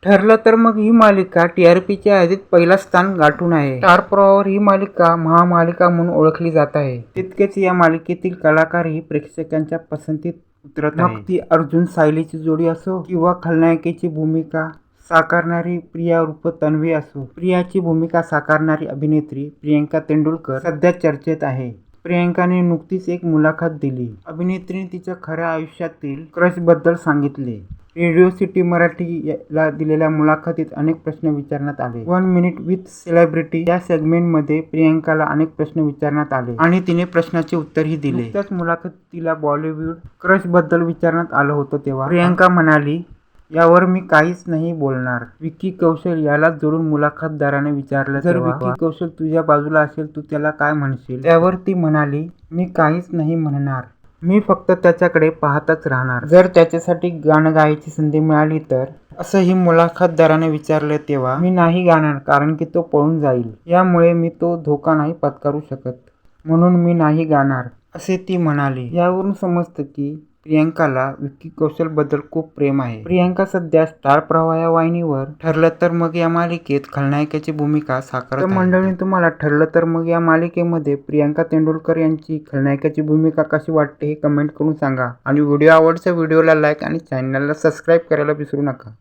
ठरलं तर मग ही मालिका टीआरपीच्या यादीत पहिला स्थान गाठून आहे. स्टार प्रवाहावर ही मालिका महामालिका म्हणून ओळखली जात आहे. तितकेच या मालिकेतील कलाकारही प्रेक्षकांच्या पसंतीत उतरत आहे. मग ती अर्जुन सायलीची जोडी असो किंवा खलनायिकेची भूमिका साकारणारी प्रिया उर्फ तन्वी असो. प्रियाची भूमिका साकारणारी अभिनेत्री प्रियंका तेंडुलकर सध्या चर्चेत आहे. प्रियंकाने नुकतीच एक मुलाखत दिली. अभिनेत्रीने तिच्या खऱ्या आयुष्यातील क्रशबद्दल सांगितले. रेडिओ सिटी मराठीला दिलेल्या मुलाखतीत अनेक प्रश्न विचारण्यात आले. 1 मिनिट विथ सेलिब्रिटी या सेगमेंटमध्ये प्रियंकाला अनेक प्रश्न विचारण्यात आले आणि तिने प्रश्नाचे उत्तरही दिले. त्याच मुलाखतीला बॉलिवूड क्रशबद्दल विचारण्यात आलं होतं तेव्हा प्रियंका म्हणाली, यावर मी काहीच नाही बोलणार. विक्की कौशल याला जोडून मुलाखतदाराने विचारलं, जर विक्की कौशल तुझ्या बाजूला असेल तू त्याला काय म्हणशील? त्यावर ती म्हणाली, मी काहीच नाही म्हणणार. मी फक्त त्याच्याकडे पाहतच राहणार. जर त्याच्यासाठी गाणं गायची संधी मिळाली तर? असंही मुलाखतदाराने विचारलं तेव्हा मी नाही गाणार कारण की तो पळून जाईल. यामुळे मी तो धोका नाही पत्करू शकत. म्हणून मी नाही गाणार, असे ती म्हणाली. यावरून समजतं की प्रियंकाला विक्की कौशल बद्दल खूप प्रेम आहे. प्रियंका सध्या स्टार प्रवाह या वाहिनीवर ठरलं तर मग या मालिकेत खलनायिकेची भूमिका साकारत आहे. मंडळी, तुम्हाला ठरलं तर मग या मालिकेमध्ये प्रियंका तेंडुलकर यांची खलनायिकेची भूमिका कशी वाटते हे कमेंट करून सांगा. आणि व्हिडिओ आवडच्या व्हिडिओला लाईक आणि चॅनलला सबस्क्राईब करायला विसरू नका.